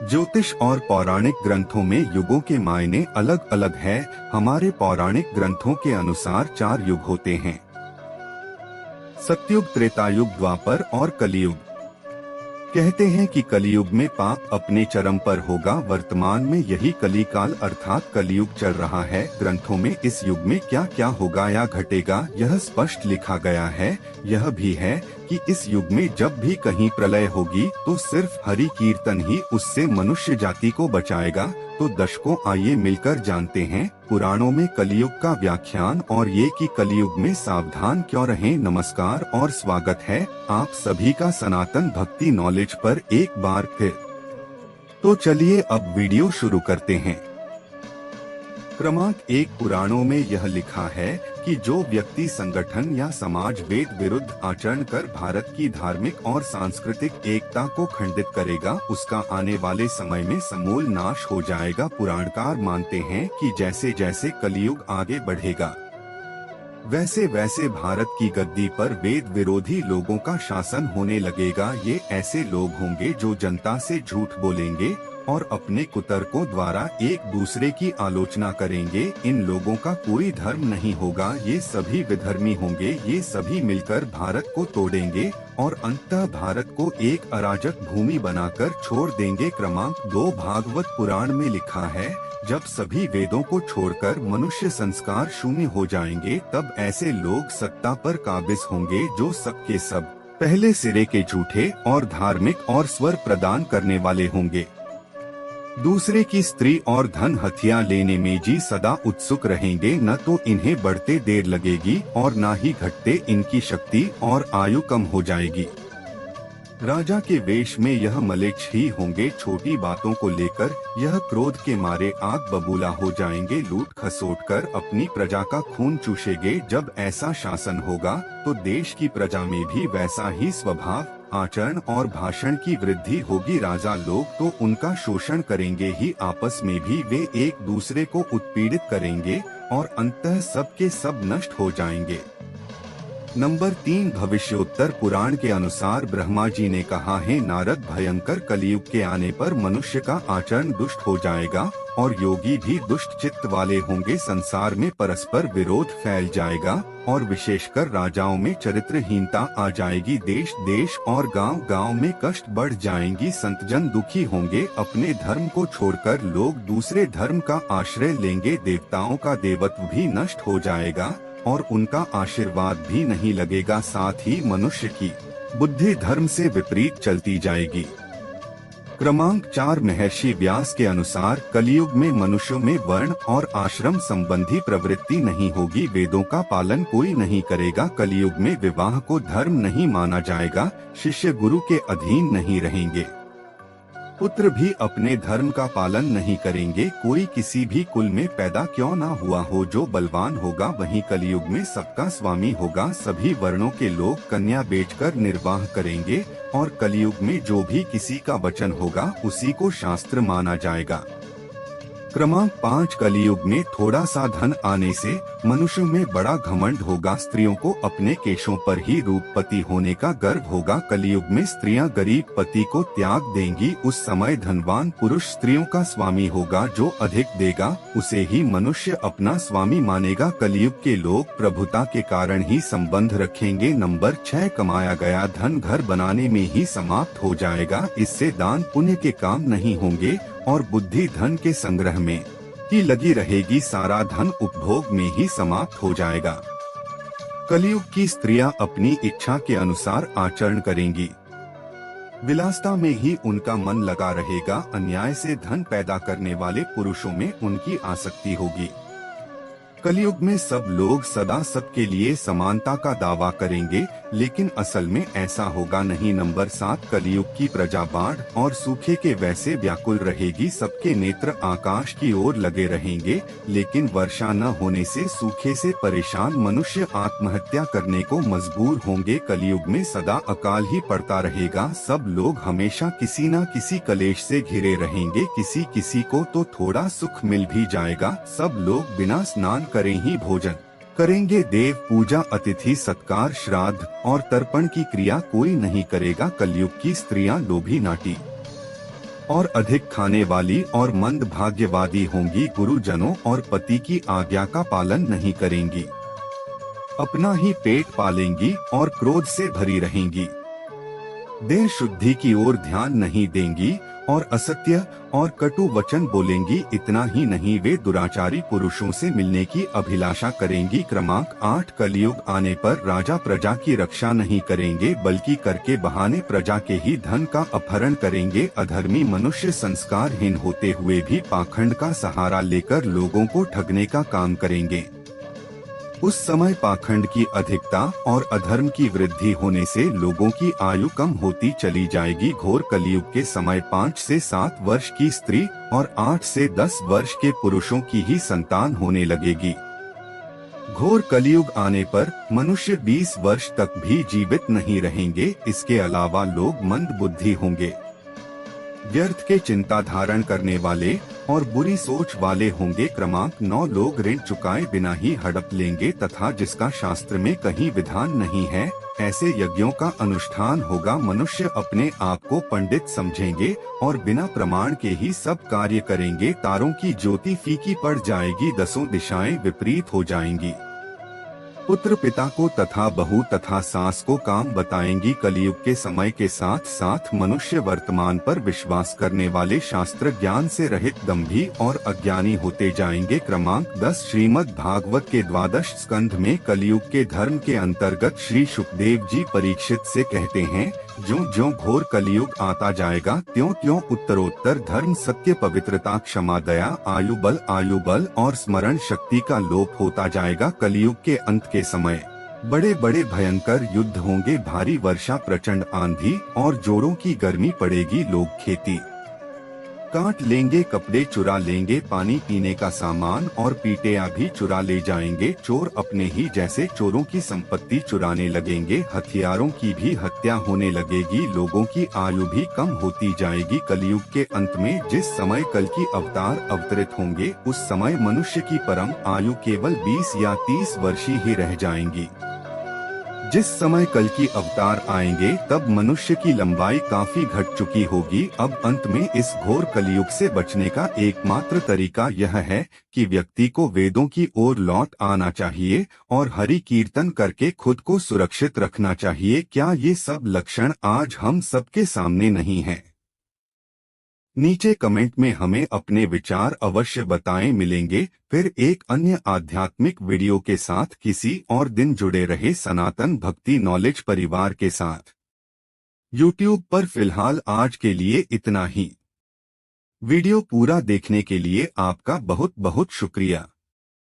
ज्योतिष और पौराणिक ग्रंथों में युगों के मायने अलग अलग है। हमारे पौराणिक ग्रंथों के अनुसार 4 युग होते हैं: सतयुग, त्रेतायुग, द्वापर और कलियुग। कहते हैं कि कलियुग में पाप अपने चरम पर होगा। वर्तमान में यही कलिकाल अर्थात कलियुग चल रहा है। ग्रंथों में इस युग में क्या क्या होगा या घटेगा यह स्पष्ट लिखा गया है। यह भी है कि इस युग में जब भी कहीं प्रलय होगी तो सिर्फ हरि कीर्तन ही उससे मनुष्य जाति को बचाएगा। तो दर्शकों, आइए मिलकर जानते हैं पुराणों में कलियुग का व्याख्यान और ये कि कलियुग में सावधान क्यों रहें। नमस्कार और स्वागत है आप सभी का सनातन भक्ति नॉलेज पर एक बार फिर। तो चलिए अब वीडियो शुरू करते हैं। क्रमांक 1, पुराणों में यह लिखा है कि जो व्यक्ति संगठन या समाज वेद विरुद्ध आचरण कर भारत की धार्मिक और सांस्कृतिक एकता को खंडित करेगा, उसका आने वाले समय में समूल नाश हो जाएगा। पुराणकार मानते हैं कि जैसे जैसे कलियुग आगे बढ़ेगा वैसे वैसे भारत की गद्दी पर वेद विरोधी लोगों का शासन होने लगेगा। ये ऐसे लोग होंगे जो जनता से झूठ बोलेंगे और अपने कुतर्कों द्वारा एक दूसरे की आलोचना करेंगे। इन लोगों का कोई धर्म नहीं होगा, ये सभी विधर्मी होंगे। ये सभी मिलकर भारत को तोड़ेंगे और अंततः भारत को एक अराजक भूमि बनाकर छोड़ देंगे। क्रमांक 2, भागवत पुराण में लिखा है, जब सभी वेदों को छोड़कर मनुष्य संस्कार शून्य हो जाएंगे तब ऐसे लोग सत्ता पर काबिज होंगे जो सबके सब पहले सिरे के झूठे और धार्मिक और स्वर प्रदान करने वाले होंगे। दूसरे की स्त्री और धन हथिया लेने में जी सदा उत्सुक रहेंगे। न तो इन्हें बढ़ते देर लगेगी और न ही घटते इनकी शक्ति और आयु कम हो जाएगी। राजा के वेश में यह मलेच्छ ही होंगे। छोटी बातों को लेकर यह क्रोध के मारे आग बबूला हो जाएंगे। लूट खसोट कर अपनी प्रजा का खून चूसेंगे। जब ऐसा शासन होगा तो देश की प्रजा में भी वैसा ही स्वभाव, आचरण और भाषण की वृद्धि होगी। राजा लोग तो उनका शोषण करेंगे ही, आपस में भी वे एक दूसरे को उत्पीड़ित करेंगे और अंततः सबके सब नष्ट हो जाएंगे। नंबर 3, भविष्योत्तर पुराण के अनुसार ब्रह्मा जी ने कहा है, नारद, भयंकर कलियुग के आने पर मनुष्य का आचरण दुष्ट हो जाएगा और योगी भी दुष्ट चित्त वाले होंगे। संसार में परस्पर विरोध फैल जाएगा और विशेषकर राजाओं में चरित्रहीनता आ जाएगी। देश देश और गांव गांव में कष्ट बढ़ जाएंगी। संतजन दुखी होंगे। अपने धर्म को छोड़कर लोग दूसरे धर्म का आश्रय लेंगे। देवताओं का देवत्व भी नष्ट हो जाएगा और उनका आशीर्वाद भी नहीं लगेगा। साथ ही मनुष्य की बुद्धि धर्म से विपरीत चलती जाएगी। क्रमांक 4, महर्षि व्यास के अनुसार कलियुग में मनुष्यों में वर्ण और आश्रम संबंधी प्रवृत्ति नहीं होगी। वेदों का पालन कोई नहीं करेगा। कलियुग में विवाह को धर्म नहीं माना जाएगा। शिष्य गुरु के अधीन नहीं रहेंगे। पुत्र भी अपने धर्म का पालन नहीं करेंगे। कोई किसी भी कुल में पैदा क्यों ना हुआ हो, जो बलवान होगा वही कलियुग में सबका स्वामी होगा। सभी वर्णों के लोग कन्या बेचकर निर्वाह करेंगे और कलियुग में जो भी किसी का वचन होगा उसी को शास्त्र माना जाएगा। क्रमांक 5, कलियुग में थोड़ा सा धन आने से मनुष्य में बड़ा घमंड होगा। स्त्रियों को अपने केशों पर ही रूपपति होने का गर्व होगा। कलियुग में स्त्रियां गरीब पति को त्याग देंगी। उस समय धनवान पुरुष स्त्रियों का स्वामी होगा। जो अधिक देगा उसे ही मनुष्य अपना स्वामी मानेगा। कलियुग के लोग प्रभुता के कारण ही संबंध रखेंगे। नंबर 6, कमाया गया धन घर बनाने में ही समाप्त हो जाएगा। इससे दान पुण्य के काम नहीं होंगे और बुद्धि धन के संग्रह में ही लगी रहेगी। सारा धन उपभोग में ही समाप्त हो जाएगा। कलियुग की स्त्रियां अपनी इच्छा के अनुसार आचरण करेंगी। विलासिता में ही उनका मन लगा रहेगा। अन्याय से धन पैदा करने वाले पुरुषों में उनकी आसक्ति होगी। कलियुग में सब लोग सदा सबके लिए समानता का दावा करेंगे, लेकिन असल में ऐसा होगा नहीं। नंबर 7, कलियुग की प्रजा बाढ़ और सूखे के वैसे व्याकुल रहेगी। सबके नेत्र आकाश की ओर लगे रहेंगे, लेकिन वर्षा न होने से सूखे से परेशान मनुष्य आत्महत्या करने को मजबूर होंगे। कलियुग में सदा अकाल ही पड़ता रहेगा। सब लोग हमेशा किसी न किसी कलेश से घिरे रहेंगे। किसी किसी को तो थोड़ा सुख मिल भी जाएगा। सब लोग बिना स्नान करे ही भोजन करेंगे। देव पूजा, अतिथि सत्कार, श्राद्ध और तर्पण की क्रिया कोई नहीं करेगा। कलयुग की स्त्रियां लोभी, नाटी और अधिक खाने वाली और मंद भाग्यवादी होंगी। गुरुजनों और पति की आज्ञा का पालन नहीं करेंगी, अपना ही पेट पालेंगी और क्रोध से भरी रहेंगी। देह शुद्धि की ओर ध्यान नहीं देंगी और असत्य और कटु वचन बोलेंगी। इतना ही नहीं, वे दुराचारी पुरुषों से मिलने की अभिलाषा करेंगी। क्रमांक 8, कलयुग आने पर राजा प्रजा की रक्षा नहीं करेंगे, बल्कि करके बहाने प्रजा के ही धन का अपहरण करेंगे। अधर्मी मनुष्य संस्कारहीन होते हुए भी पाखंड का सहारा लेकर लोगों को ठगने का काम करेंगे। उस समय पाखंड की अधिकता और अधर्म की वृद्धि होने से लोगों की आयु कम होती चली जाएगी। घोर कलयुग के समय 5 से 7 वर्ष की स्त्री और 8 से 10 वर्ष के पुरुषों की ही संतान होने लगेगी। घोर कलयुग आने पर मनुष्य 20 वर्ष तक भी जीवित नहीं रहेंगे। इसके अलावा लोग मंद बुद्धि होंगे, व्यर्थ के चिंता धारण करने वाले और बुरी सोच वाले होंगे। क्रमांक 9, लोग ऋण चुकाए बिना ही हड़प लेंगे तथा जिसका शास्त्र में कहीं विधान नहीं है, ऐसे यज्ञों का अनुष्ठान होगा। मनुष्य अपने आप को पंडित समझेंगे और बिना प्रमाण के ही सब कार्य करेंगे। तारों की ज्योति फीकी पड़ जाएगी, 10 दिशाएं विपरीत हो जाएंगी। पुत्र पिता को तथा बहू तथा सास को काम बताएंगी। कलयुग के समय के साथ साथ मनुष्य वर्तमान पर विश्वास करने वाले शास्त्र ज्ञान से रहित दंभी और अज्ञानी होते जाएंगे। क्रमांक 10, श्रीमद् भागवत के 12 स्कंध में कलयुग के धर्म के अंतर्गत श्री सुखदेव जी परीक्षित से कहते हैं, ज्यों ज्यों घोर कलयुग आता जाएगा त्यों त्यों उत्तरोत्तर धर्म, सत्य, पवित्रता, क्षमा, दया, आयु बल और स्मरण शक्ति का लोप होता जाएगा। कलयुग के अंत के समय बड़े बड़े भयंकर युद्ध होंगे, भारी वर्षा, प्रचंड आंधी और जोरों की गर्मी पड़ेगी। लोग खेती काट लेंगे, कपड़े चुरा लेंगे, पानी पीने का सामान और पीटेया भी चुरा ले जाएंगे। चोर अपने ही जैसे चोरों की संपत्ति चुराने लगेंगे, हथियारों की भी हत्या होने लगेगी, लोगों की आयु भी कम होती जाएगी। कलयुग के अंत में जिस समय कल की अवतार अवतरित होंगे, उस समय मनुष्य की परम आयु केवल 20 या 30 वर्ष ही रह जाएंगी। जिस समय कल की अवतार आएंगे तब मनुष्य की लंबाई काफी घट चुकी होगी। अब अंत में इस घोर कलयुग से बचने का एकमात्र तरीका यह है कि व्यक्ति को वेदों की ओर लौट आना चाहिए और हरि कीर्तन करके खुद को सुरक्षित रखना चाहिए। क्या ये सब लक्षण आज हम सबके सामने नहीं हैं? नीचे कमेंट में हमें अपने विचार अवश्य बताएं। मिलेंगे फिर एक अन्य आध्यात्मिक वीडियो के साथ किसी और दिन। जुड़े रहे सनातन भक्ति नॉलेज परिवार के साथ। YouTube पर फिलहाल आज के लिए इतना ही। वीडियो पूरा देखने के लिए आपका बहुत बहुत शुक्रिया।